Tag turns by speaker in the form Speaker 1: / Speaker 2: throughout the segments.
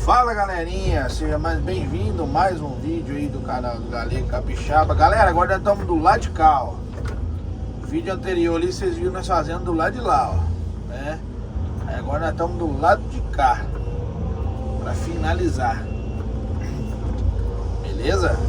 Speaker 1: Fala galerinha, seja mais bem-vindo a mais um vídeo aí do canal do Galego Capixaba. Galera, agora nós estamos do lado de cá, ó. O vídeo anterior ali vocês viram nós fazendo do lado de lá, ó, né? Aí agora nós estamos do lado de cá pra finalizar. Beleza?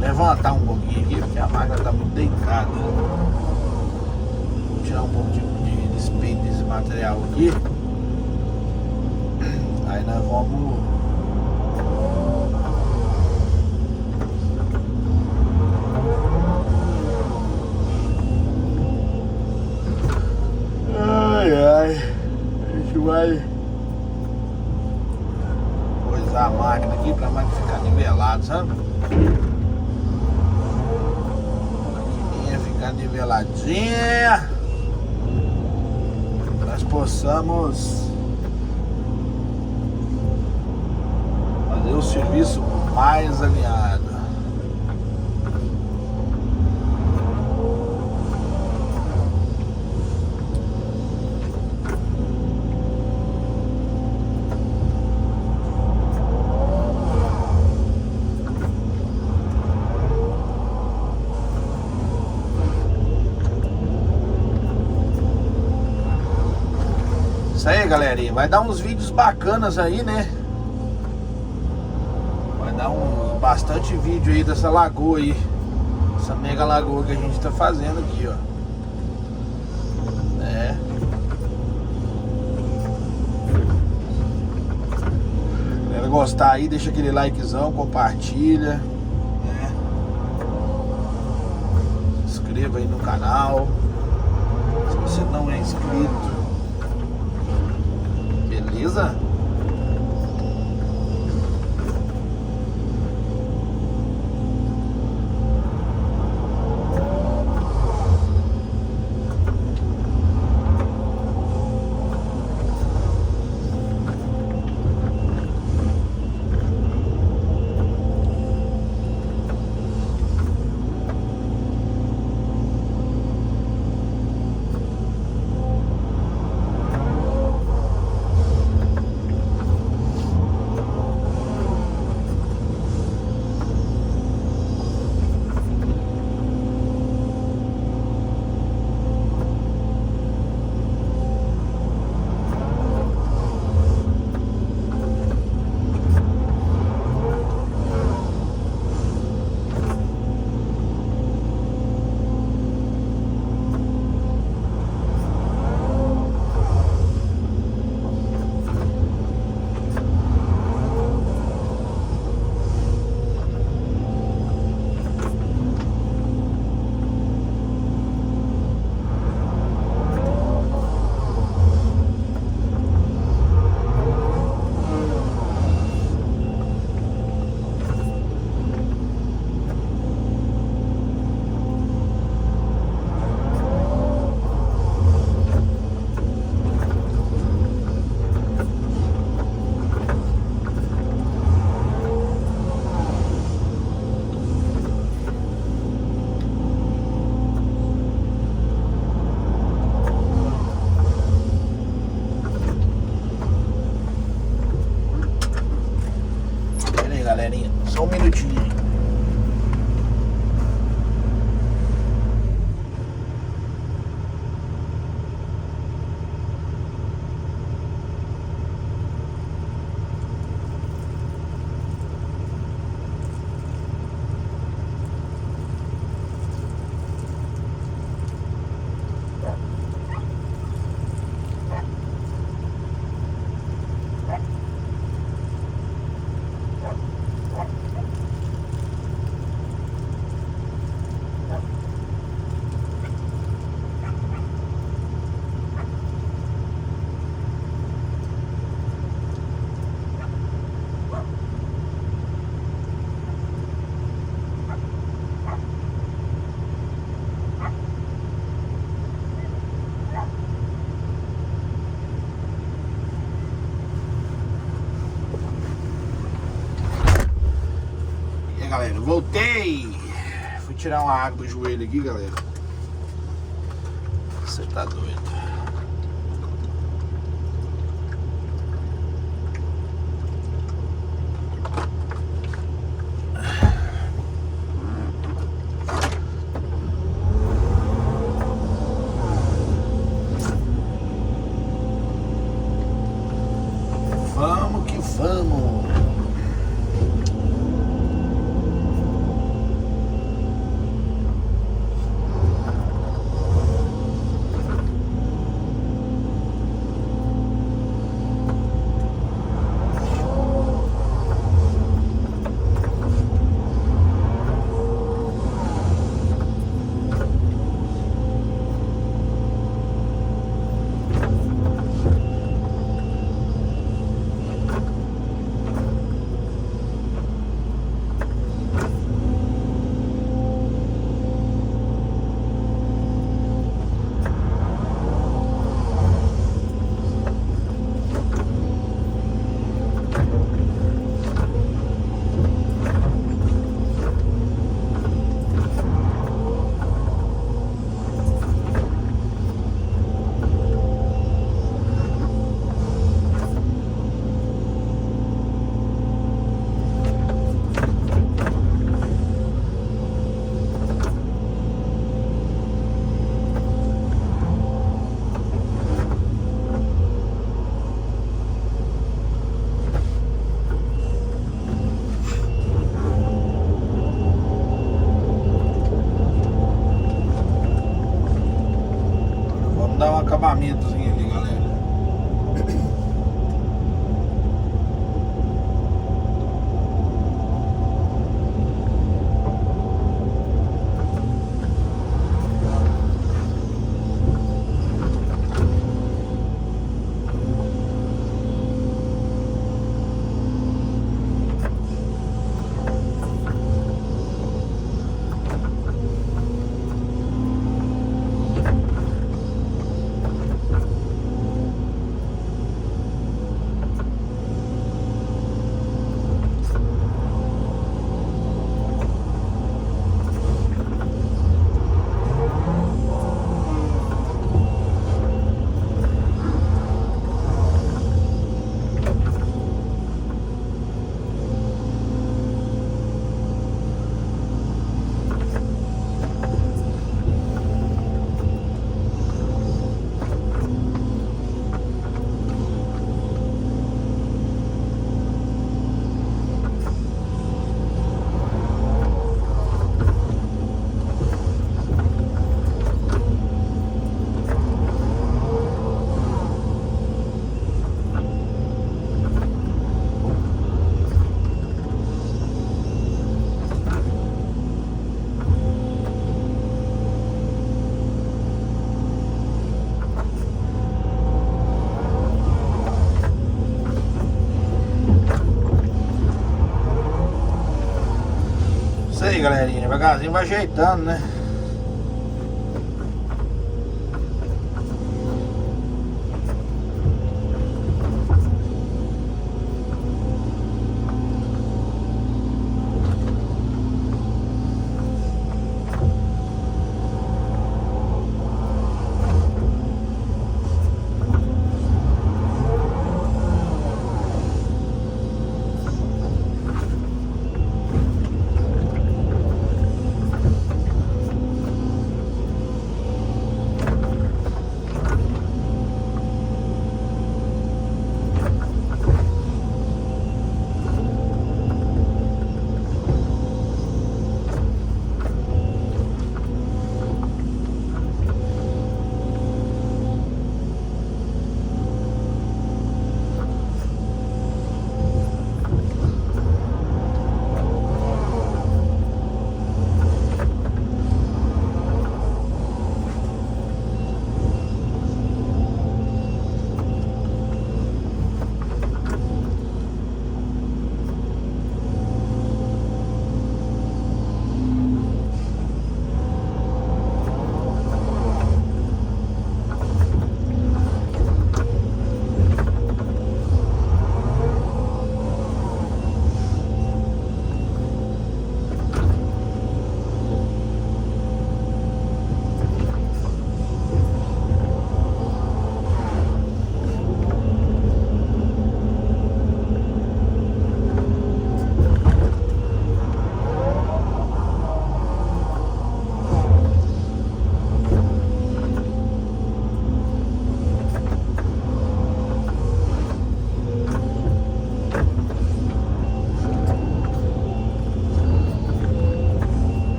Speaker 1: Levantar um pouquinho aqui, porque a máquina está muito deitada. Vou tirar um pouco de despeito desse material aqui. Aí nós vamos... a gente vai coisar a máquina aqui para a máquina ficar nivelada, sabe? Ficar niveladinha, nós possamos fazer o serviço mais alinhado. Isso aí, galerinha, vai dar uns vídeos bacanas aí, né? Vai dar bastante vídeo aí dessa lagoa aí, essa mega lagoa que a gente tá fazendo aqui, ó, né? Galera, gostar aí, deixa aquele likezão, compartilha, né? Se inscreva aí no canal se você não é inscrito. Beleza? galerinha. Só um minutinho aí. Galera, voltei. Fui tirar uma água do joelho aqui, galera. Você tá doido. Vamos que vamos. Dar um acabamentozinho ali, galera. Isso aí, galerinha, devagarzinho vai ajeitando, né?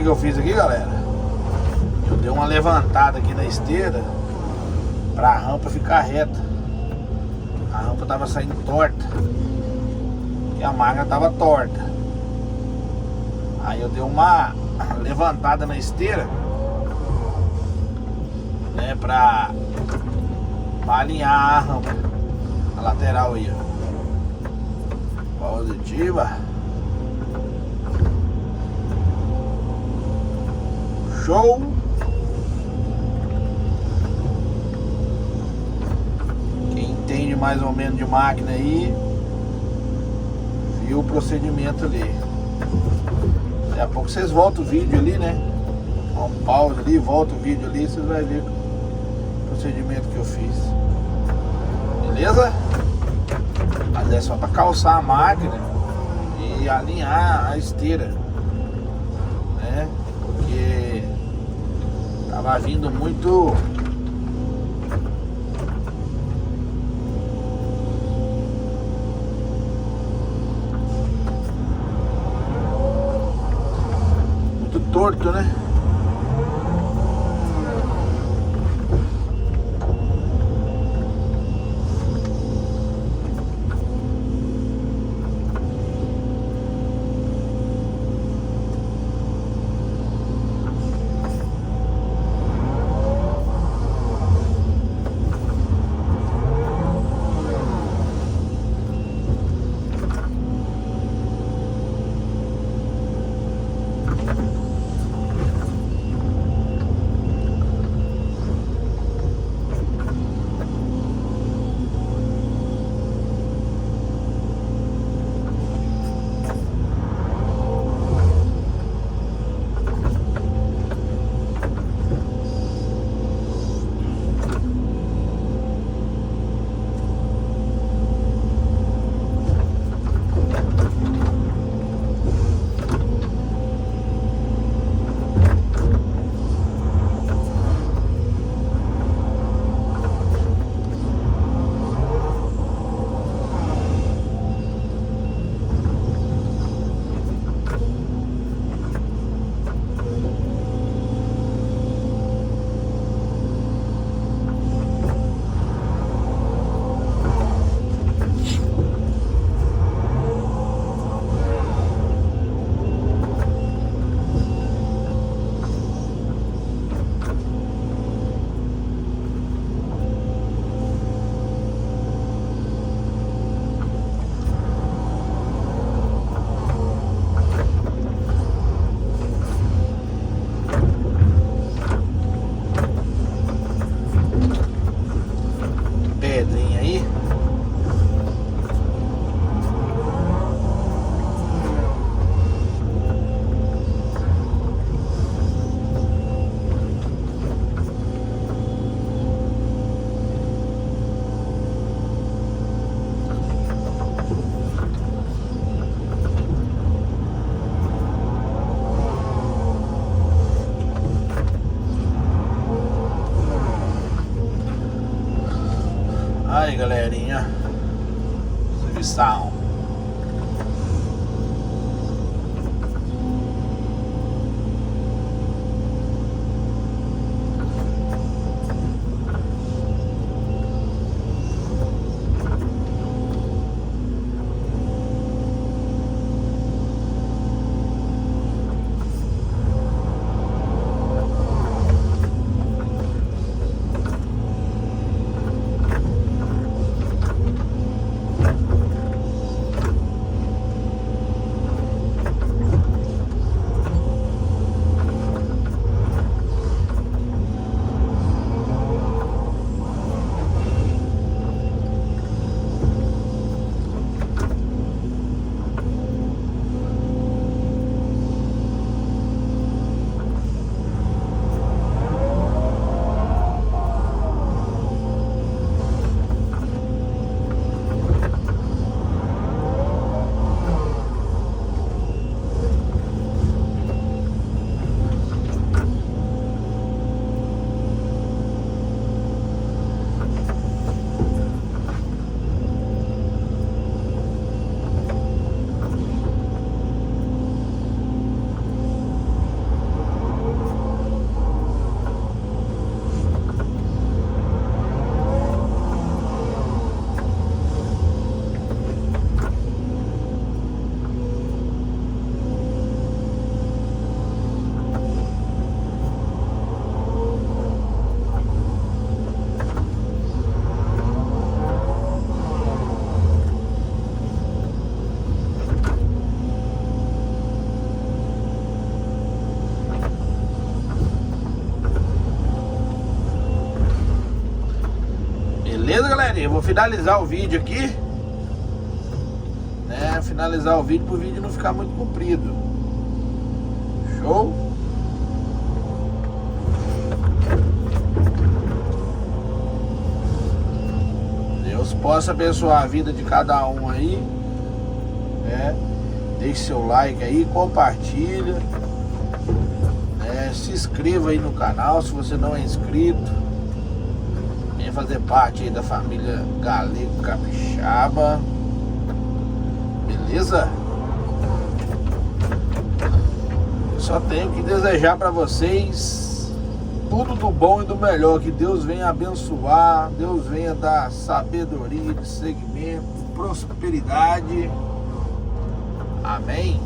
Speaker 1: que eu fiz aqui, galera? Eu dei uma levantada aqui na esteira pra rampa ficar reta. A rampa tava saindo torta e a máquina tava torta. Aí eu dei uma levantada na esteira, né, pra alinhar a rampa, a lateral aí, ó. Positiva. Show. Quem entende mais ou menos de máquina aí viu o procedimento ali. Daqui a pouco vocês voltam o vídeo ali, né? Dá um pause ali, volta o vídeo ali, vocês vão ver o procedimento que eu fiz. Beleza? Mas é só para calçar a máquina e alinhar a esteira, né? Porque tava vindo muito torto, né? Pedrinha aí. Aí, galerinha, serviçal. galerinha, eu vou finalizar o vídeo aqui, né? Finalizar o vídeo pro vídeo não ficar muito comprido. Show? Deus possa abençoar a vida de cada um aí, né? Deixe seu like aí, compartilha, né? Se inscreva aí no canal se você não é inscrito. Venha fazer parte aí da família Galego Capixaba. Beleza? Só tenho que desejar para vocês tudo do bom e do melhor. Que Deus venha abençoar, Deus venha dar sabedoria, discernimento, prosperidade. Amém?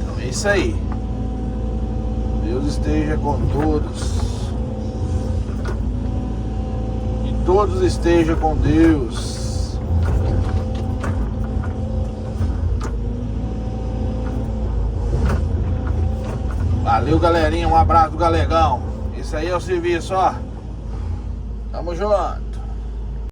Speaker 1: Então é isso aí. Deus esteja com todos. E todos estejam com Deus. Valeu, galerinha. Um abraço do Galegão. Isso aí é o serviço, ó. Tamo junto.